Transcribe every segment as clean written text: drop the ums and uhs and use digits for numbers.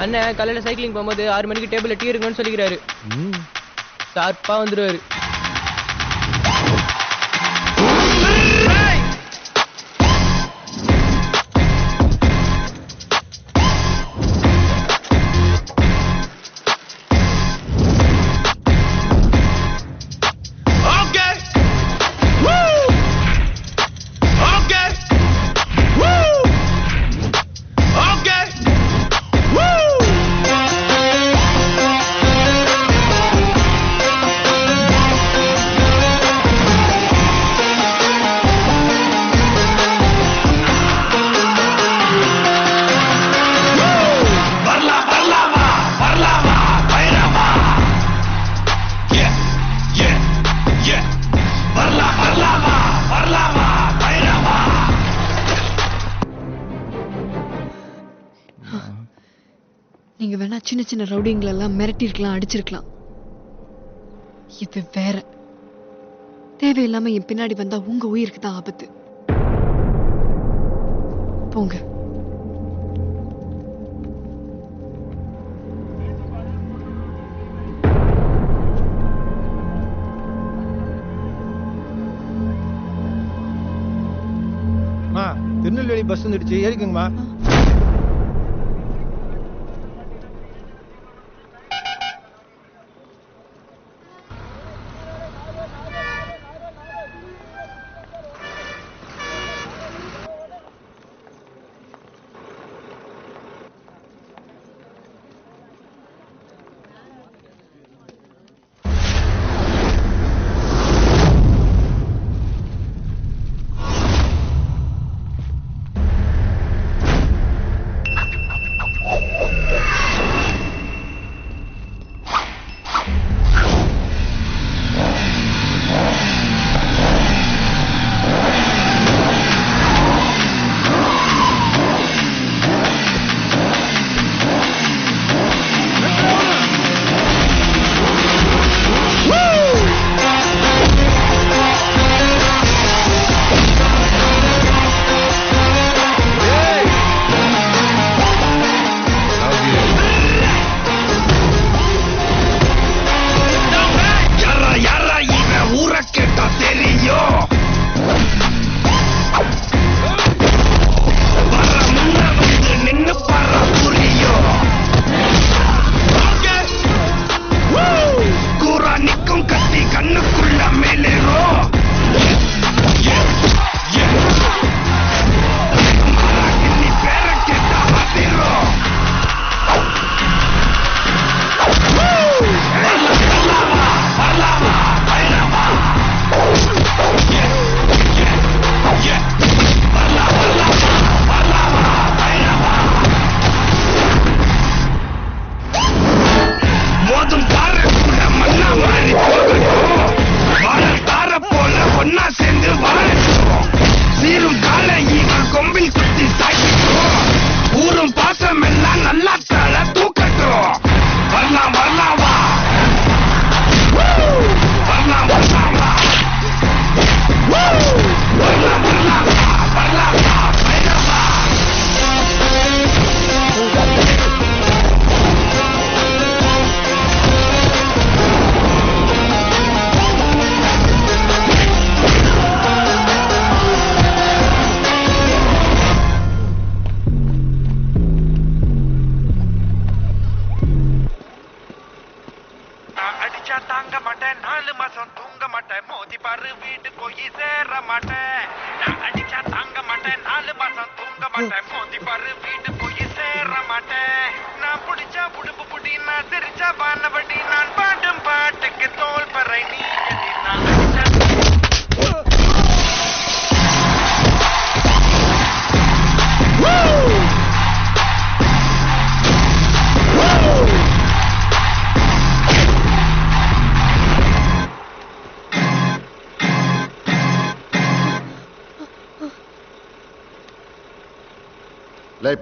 அண்ணன் காலையில் சைக்கிளிங் போகும்போது 6 மணிக்கு டேபிளில் டீ இருக்குன்னு சொல்லிக்கிறாரு. ஷார்ப்பாக வந்துடுவார். நீங்க வேணா சின்ன சின்ன ரவுடிங்களெல்லாம் மிரட்டிருக்கலாம், அடிச்சிருக்கலாம். இது வேற. தேவையில்லாம என் பின்னாடி வந்தா உங்க உயிருக்கு தான் ஆபத்து. போங்க. திருநெல்வேலி பஸ் வந்துடுச்சு, ஏறிக்குங்கம்மா.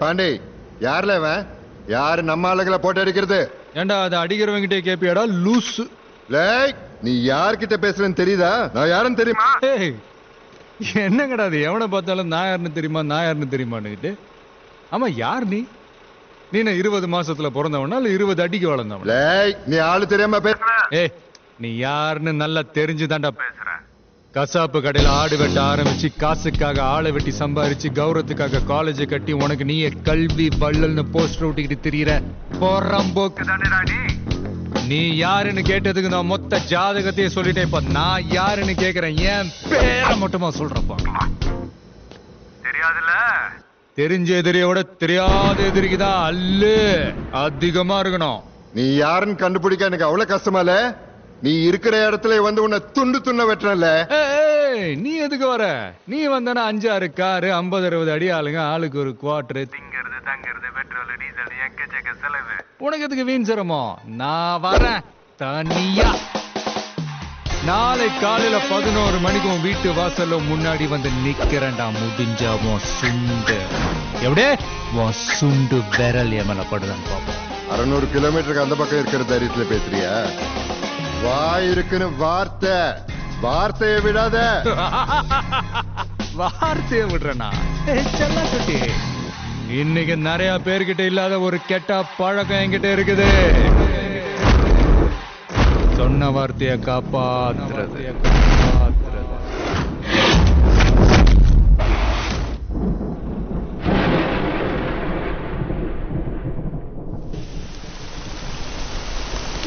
பாண்டி, யாருல இவன்? யாரு நம்ம ஆளுகளை போட்டு அடிக்கிறது? ஏண்டா அதை அடிக்கிறவங்கிட்டே கேப்பியாடா லூசு? நீ யார்கிட்ட பேசுறேன்னு தெரியுதா? நான் யாருன்னு தெரியுமா? என்னங்கடா அது? எவனை பார்த்தாலும் நான் யாருன்னு தெரியுமா, நான் யாருன்னு தெரியுமான்னுகிட்டு. ஆமா, யார் நீ? நீ 20 மாசத்துல பிறந்தவனா இல்ல 20 அடிக்கு வளர்ந்தவனா? லேய் நீ ஆளு தெரியாம பேசுற. ஏய் நீ யாருன்னு நல்லா தெரிஞ்சுதான்டா பேசுற. கசாப்பு கடையில ஆடு வெட்ட ஆரம்பிச்சு காசுக்காக ஆளை வெட்டி சம்பாரிச்சு கௌரவத்துக்காக காலேஜை கட்டி உனக்கு நீயே கல்வி வள்ளல்னு போஸ்டர் ஒட்டிக்கிட்டு திரியிற போறம்போக்கு தானேடா நீ. நீ யாருன்னு கேட்டதுக்கு நான் மொத்த ஜாதகத்தையே சொல்லிட்டேன். இப்ப நான் யாருன்னு கேக்குறேன். ஏன் பேரை மட்டுமா சொல்றப்பா? தெரியாதுல்ல? தெரிஞ்ச எதிரியை விட தெரியாத எதிரிக்குதான் அல்லு அதிகமா இருக்கணும். நீ யாருன்னு கண்டுபிடிக்க எனக்கு அவ்வளவு கஷ்டமா இல்ல? நீ இருக்கிற இடத்துல வந்து உன்னை துண்டு துண்ண வெட்டுறல. நீ எதுக்கு வர? நீ வந்தனா 5-6 காரு 50-60 அடி ஆளுங்க, ஆளுக்கு ஒரு குவார்டர், திங்கிறது தங்கிறது பெட்ரோல் டீசல் எக்கச்சக்க செலவு. உனக்கு எதுக்கு வீண் சிரமம்? நான் வரேன் தனியா. நாளை காலையில 11 மணிக்கு உன் வீட்டு வாசல்ல முன்னாடி வந்து நிக்கிறேன்டா. முடிஞ்சா உன் சுண்டு எப்படியே உன் சுண்டு விரல் எமல படுதான் பாப்போம். 600 கிலோமீட்டருக்கு அந்த பக்கம் இருக்கிற தைரியத்துல பேசுறியா? வாய் இருக்குன்னு வார்த்தையை விடாத. வார்த்தையை விடுறனா? குட்டி, இன்னைக்கு நிறைய பேர்கிட்ட இல்லாத ஒரு கெட்ட பழக்கம் என்கிட்ட இருக்குது. சொன்ன வார்த்தையை காப்பாத்துறது.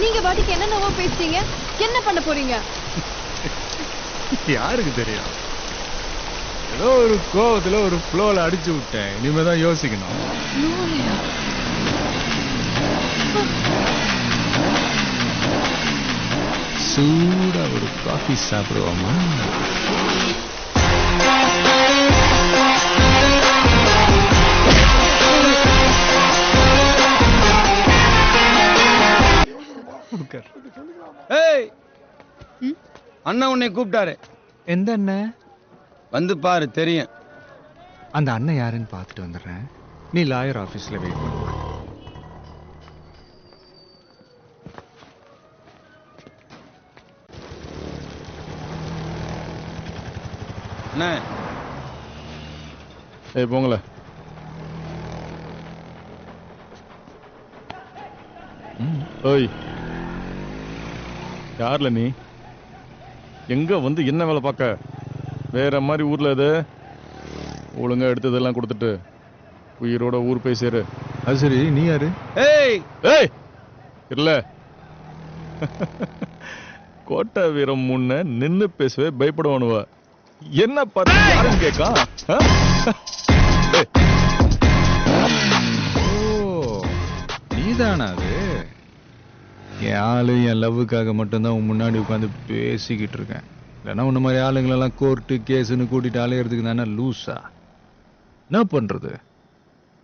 நீங்க பாட்டுக்கு என்னென்னவோ பேசுறீங்க. என்ன பண்ண போறீங்க? யாருக்கு தெரியும்? ஏதோ ஒரு கோவத்துல ஒரு ஃப்ளோல அடிச்சு விட்டேன். இனிமேதான் யோசிக்கணும். சூடா ஒரு காஃபி சாப்பிடுவோமா? அண்ணா உன்னை கூப்பிட்டாரு. எந்த அண்ணன்? வந்து பாரு தெரியும். அந்த அண்ணன் யாருன்னு பார்த்துட்டு வந்துடுறேன். நீ லாயர் ஆபீஸ்ல வெயிட் பண்ணு. அண்ணா ஏய் போங்கள. ஓய் யார்ல நீ? எங்க வந்து என்ன வேலை பார்க்க? வேற மாதிரி ஊர்ல இது ஒழுங்கா எடுத்ததெல்லாம் கொடுத்துட்டு உயிரோட ஊர் போய் சேரு. அது சரி, நீ யாரு? ஏய் ஏய் இல்ல கோட்டை வீரம் முன்ன நின்னு பேசவே பயப்படுவானுவ. என்ன பார்த்து யாருன்னு கேட்கா? நீதானா அது? என் ஆளு என் லவ்வுக்காக மட்டும்தான் உன் முன்னாடி உட்காந்து பேசிக்கிட்டு இருக்கேன். இல்லைன்னா உன்ன மாதிரி ஆளுங்களெல்லாம் கோர்ட்டு கேஸுன்னு கூட்டிட்டு அலையிறதுக்கு தானே லூஸா? என்ன பண்றது?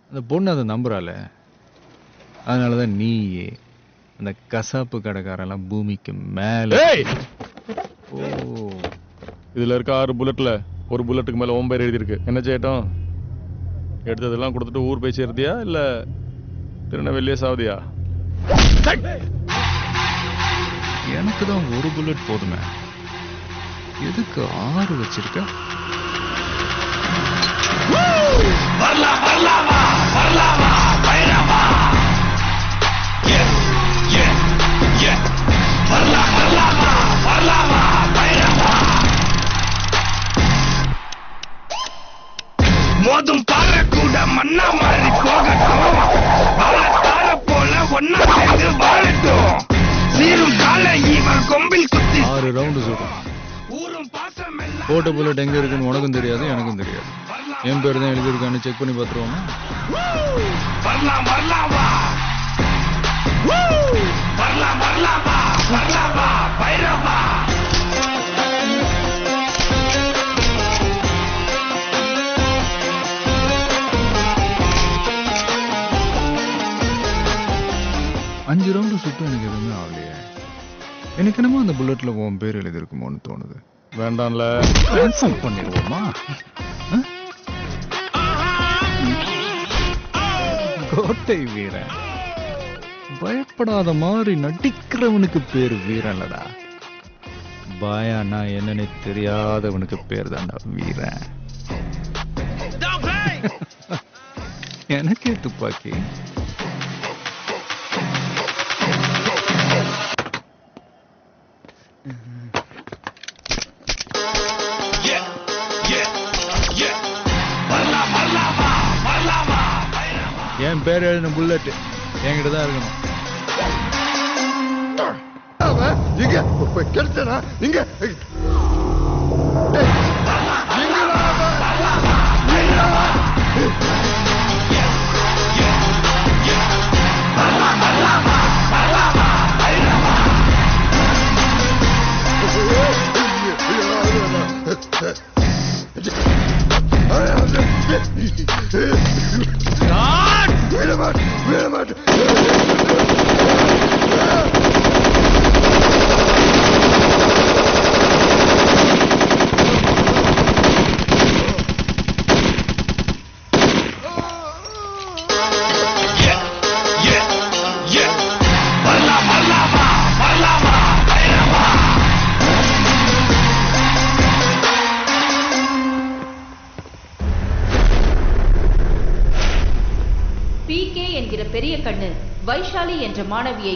அந்த பொண்ணு அதை நம்புறாள. அதனாலதான் நீ அந்த கசாப்பு கடைக்காரெல்லாம் பூமிக்கு மேல. ஓ, இதுல இருக்க 6 புல்லட்ல ஒரு புல்லட்டுக்கு மேல 9 பேர் எழுதியிருக்கு. என்ன செய்யட்டும்? எடுத்ததெல்லாம் கொடுத்துட்டு ஊர் போய் சேர்த்தியா இல்ல திருநெல்வேலியே சாவதியா? எனக்கு தான் ஒரு புல்லட் போதுமே, எதுக்கு 6 வச்சிருக்க? மோதும் பாற கூட மண்ணா மாறி போகட்டும். அவளத்தார போல ஒன்னா சேர்ந்து வாழட்டும். நீரும் கால இவன் கொம்பில் குத்தி 6 ரவுண்டு சொல்றேன். ஊரும் பாசம் போட்ட புல்லட் எங்க இருக்குன்னு உனக்கும் தெரியாது, எனக்கும் தெரியாது. என் பேர் தான் எழுதியிருக்கான்னு செக் பண்ணி பார்த்துருவோமா? வரலாம் வரலாமா வரலாம் வரலாமா வரலாமா பைரவா. அஞ்சு ரவுண்டு சுத்தம் எனக்கு எதுவுமே ஆகலையே. எனக்கு என்னமோ அந்த புல்லட்ல உன் பேர் எழுதிருக்குமோன்னு தோணுது. வேண்டாம்ல, கேன்சல் பண்ணிடுவோமா? கோட்டை வீரன் பயப்படாத மாதிரி நடிக்கிறவனுக்கு பேர் வீரன்லடா. பாயானா என்னன்னு தெரியாதவனுக்கு பேர் தான்டா வீரன். எனக்கே துப்பாக்கி, பேர் எழுதின புல்லட் என்கிட்ட தான் இருக்கணும். அவன் இங்க கிடைச்சனா இங்க PK என்கிற பெரிய கண்ணு வைஷாலி என்ற மாணவியை